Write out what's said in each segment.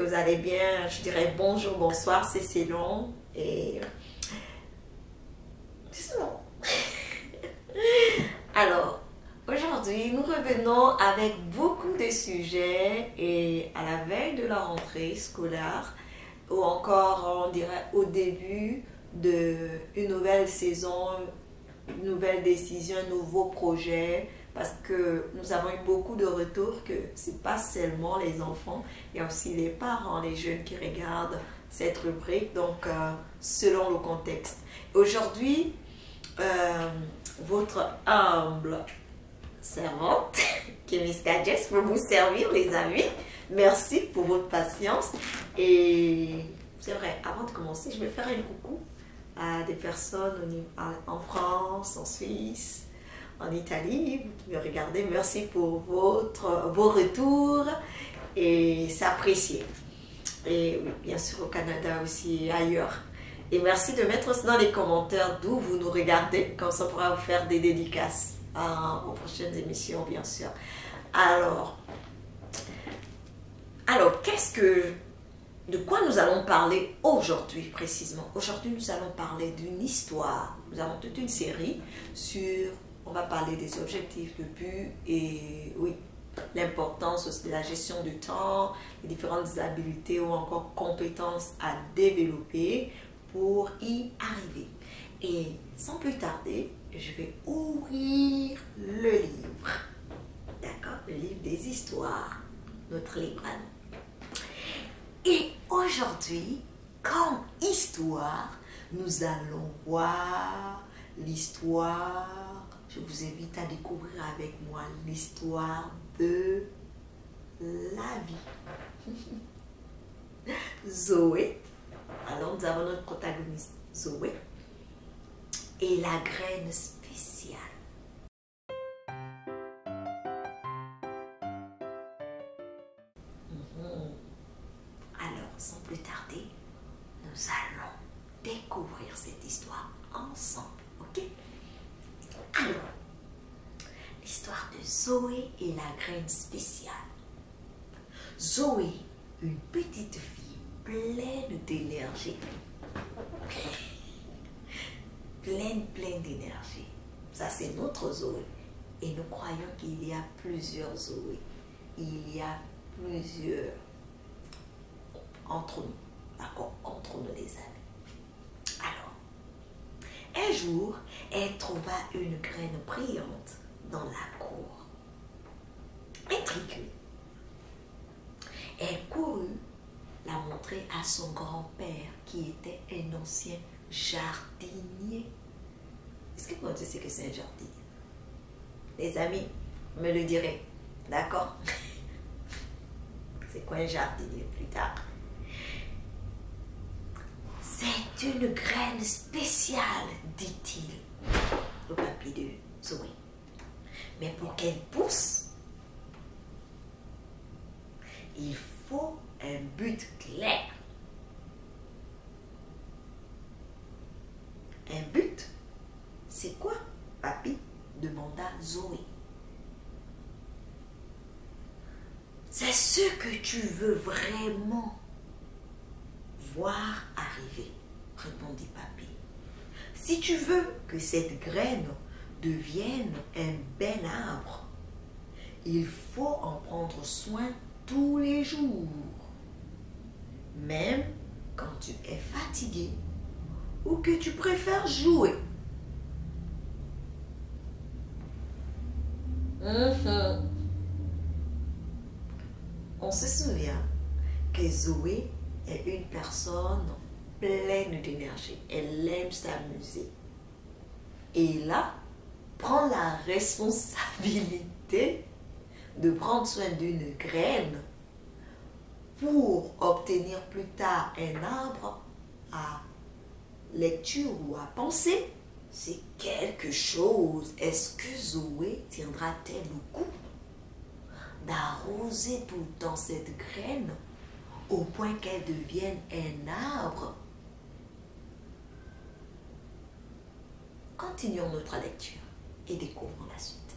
que vous allez bien. Je dirais bonjour, bonsoir, c'est Célon. Et c'est ça. Alors, aujourd'hui, nous revenons avec beaucoup de sujets et à la veille de la rentrée scolaire ou encore, on dirait, au début d'une nouvelle saison, une nouvelle décision, un nouveau projet. Parce que nous avons eu beaucoup de retours que ce n'est pas seulement les enfants, il y a aussi les parents, les jeunes qui regardent cette rubrique, donc selon le contexte. Aujourd'hui, votre humble servante, Kémis Kadjes, pour vous servir les amis. Merci pour votre patience. Et c'est vrai, avant de commencer, je vais faire un coucou à des personnes en France, en Suisse, en Italie, vous qui me regardez, merci pour vos retours et c'est apprécié. Et oui, bien sûr au Canada aussi et ailleurs. Et merci de mettre aussi dans les commentaires d'où vous nous regardez, comme ça on pourra vous faire des dédicaces aux prochaines émissions, bien sûr. Alors de quoi nous allons parler aujourd'hui précisément? Aujourd'hui, nous allons parler d'une histoire. Nous avons toute une série sur... On va parler des objectifs, de buts et oui, l'importance aussi de la gestion du temps, les différentes habiletés ou encore compétences à développer pour y arriver. Et sans plus tarder, je vais ouvrir le livre. D'accord? Le livre des histoires, notre livre à nous. Et aujourd'hui, comme histoire, nous allons voir l'histoire. Je vous invite à découvrir avec moi l'histoire de la vie. Zoé. Alors, nous avons notre protagoniste, Zoé. Et la graine spéciale. Alors, sans plus tarder, nous allons découvrir cette histoire ensemble. Ok? Alors, l'histoire de Zoé et la graine spéciale. Zoé, une petite fille pleine d'énergie. pleine d'énergie. Ça, c'est notre Zoé. Et nous croyons qu'il y a plusieurs Zoé. Il y a plusieurs entre nous. D'accord? Entre nous, les amis. Un jour, elle trouva une graine brillante dans la cour. Intriguée, elle courut la montrer à son grand-père qui était un ancien jardinier. Est-ce que vous savez que c'est un jardinier? Les amis, me le direz. D'accord? C'est quoi un jardinier plus tard? C'est une graine spéciale, dit-il au papy de Zoé. Mais pour qu'elle pousse, il faut un but clair. Un but? C'est quoi, papy? Demanda Zoé. C'est ce que tu veux vraiment voir arriver, répondit papy. Si tu veux que cette graine devienne un bel arbre, il faut en prendre soin tous les jours, même quand tu es fatigué ou que tu préfères jouer. On se souvient que Zoé est une personne pleine d'énergie. Elle aime s'amuser. Et là, prend la responsabilité de prendre soin d'une graine pour obtenir plus tard un arbre à lecture ou à penser. C'est quelque chose. Est-ce que Zoé tiendra-t-elle le coup d'arroser tout le temps cette graine au point qu'elle devienne un arbre? Continuons notre lecture et découvrons la suite.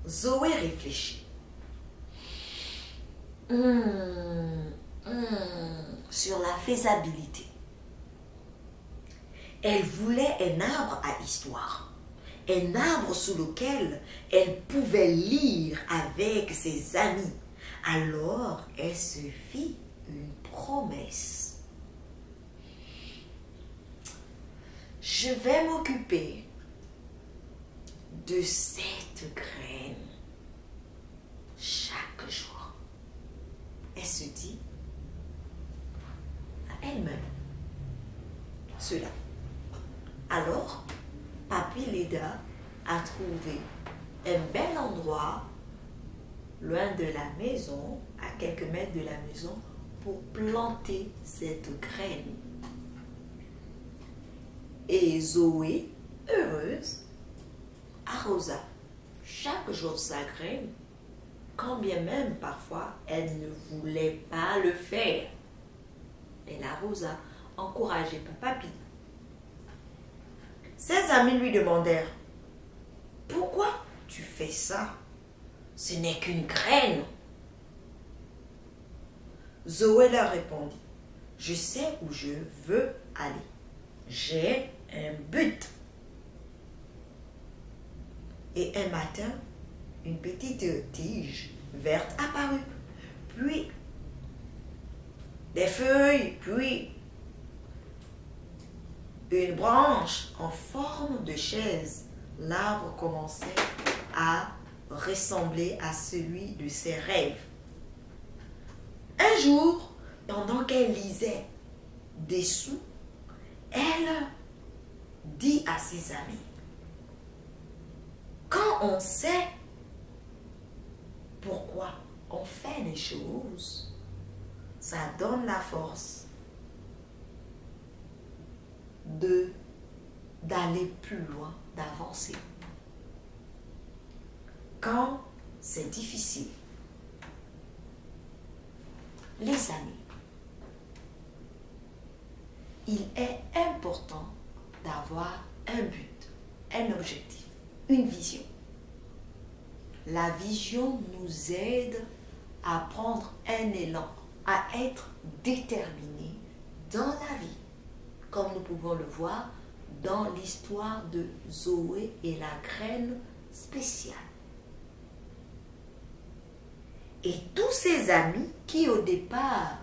Zoé réfléchit. sur la faisabilité. Elle voulait un arbre à histoire. Un arbre sous lequel elle pouvait lire avec ses amis. Alors, elle se fit une promesse. Je vais m'occuper de cette graine chaque jour. Elle se dit à elle-même cela. Alors, Papy Leda a trouvé un bel endroit loin de la maison, à quelques mètres de la maison, pour planter cette graine. Et Zoé, heureuse, arrosa chaque jour sa graine, quand bien même parfois elle ne voulait pas le faire. Elle arrosa, encouragée par Papy. Ses amis lui demandèrent « Pourquoi tu fais ça? Ce n'est qu'une graine. » Zoé leur répondit « Je sais où je veux aller. J'ai un but. » Et un matin, une petite tige verte apparut, puis des feuilles, puis une branche en forme de chaise. L'arbre commençait à ressembler à celui de ses rêves. Un jour, pendant qu'elle lisait dessous, elle dit à ses amis, « Quand on sait pourquoi on fait les choses, ça donne la force d'aller plus loin, d'avancer. Quand c'est difficile, les amis, il est important d'avoir un but, un objectif, une vision. La vision nous aide à prendre un élan, à être déterminé dans la vie, comme nous pouvons le voir dans l'histoire de Zoé et la graine spéciale. Et tous ses amis qui au départ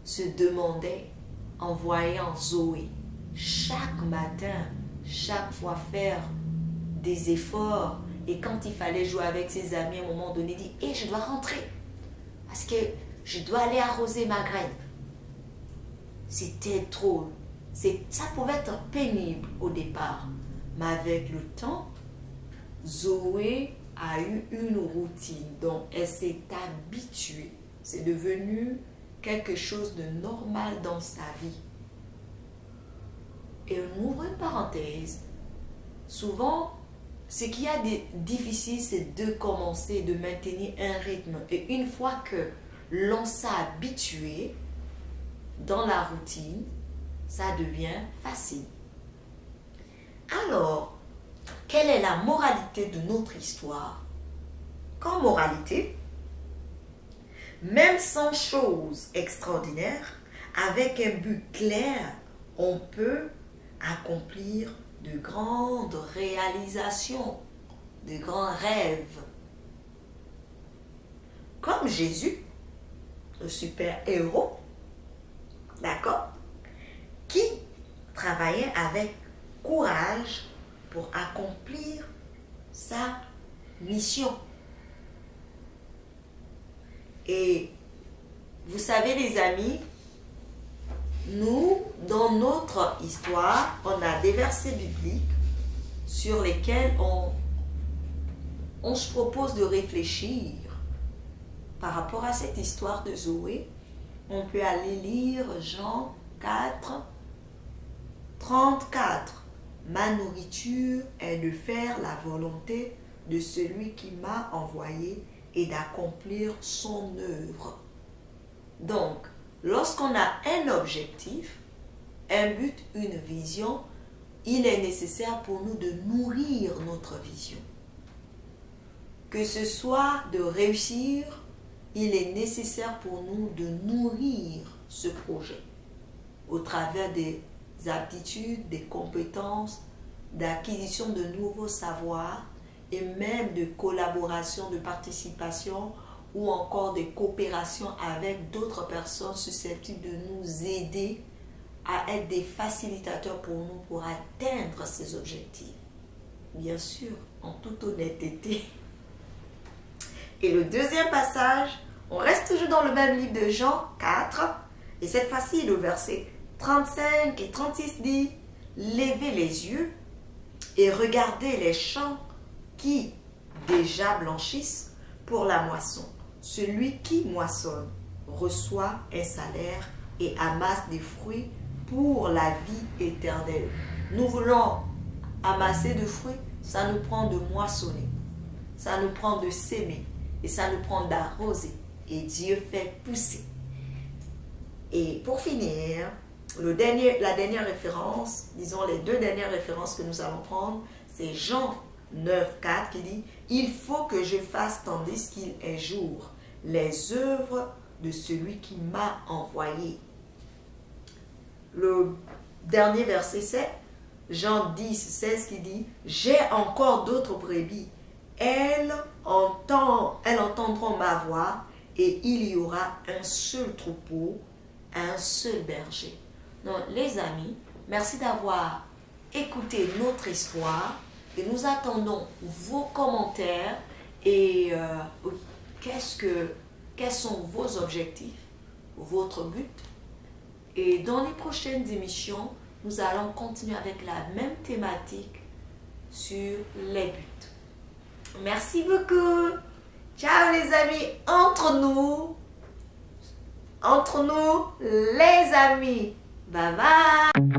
se demandaient en voyant Zoé chaque matin, chaque fois faire des efforts, et quand il fallait jouer avec ses amis, à un moment donné, dit « Hé, je dois rentrer parce que je dois aller arroser ma graine. » C'était trop. Ça pouvait être pénible au départ. Mais avec le temps, Zoé a eu une routine. Donc, elle s'est habituée. C'est devenu quelque chose de normal dans sa vie. Et on ouvre une parenthèse. Souvent, ce qui a de difficile, c'est de commencer, de maintenir un rythme. Et une fois que l'on s'est habitué dans la routine, ça devient facile. Alors, quelle est la moralité de notre histoire? Comme moralité, même sans chose extraordinaire, avec un but clair, on peut accomplir de grandes réalisations, de grands rêves. Comme Jésus, le super-héros, d'accord, qui travaillait avec courage pour accomplir sa mission. Et vous savez les amis, nous, dans notre histoire, on a des versets bibliques sur lesquels on se propose de réfléchir par rapport à cette histoire de Zoé. On peut aller lire Jean 4, 34. Ma nourriture est de faire la volonté de celui qui m'a envoyé et d'accomplir son œuvre. Donc, lorsqu'on a un objectif, un but, une vision, il est nécessaire pour nous de nourrir notre vision. Que ce soit de réussir il est nécessaire pour nous de nourrir ce projet au travers des aptitudes, des compétences, d'acquisition de nouveaux savoirs et même de collaboration, de participation ou encore de coopération avec d'autres personnes susceptibles de nous aider à être des facilitateurs pour nous pour atteindre ces objectifs. Bien sûr, en toute honnêteté. Et le deuxième passage, on reste toujours dans le même livre de Jean 4, et cette fois-ci, le verset 35 et 36 dit « Levez les yeux et regardez les champs qui déjà blanchissent pour la moisson. Celui qui moissonne reçoit un salaire et amasse des fruits pour la vie éternelle. » Nous voulons amasser des fruits, ça nous prend de moissonner, ça nous prend de s'aimer et ça nous prend d'arroser. Et Dieu fait pousser. Et pour finir, la dernière référence, disons les deux dernières références que nous allons prendre, c'est Jean 9, 4 qui dit « Il faut que je fasse tandis qu'il est jour les œuvres de celui qui m'a envoyé. » Le dernier verset c'est Jean 10, 16 qui dit « J'ai encore d'autres brebis. Elles entendront ma voix et il y aura un seul troupeau, un seul berger. » Donc les amis, merci d'avoir écouté notre histoire et nous attendons vos commentaires et quels sont vos objectifs, votre but. Et dans les prochaines émissions, nous allons continuer avec la même thématique sur les buts. Merci beaucoup. Ciao les amis, entre nous les amis. Bye bye.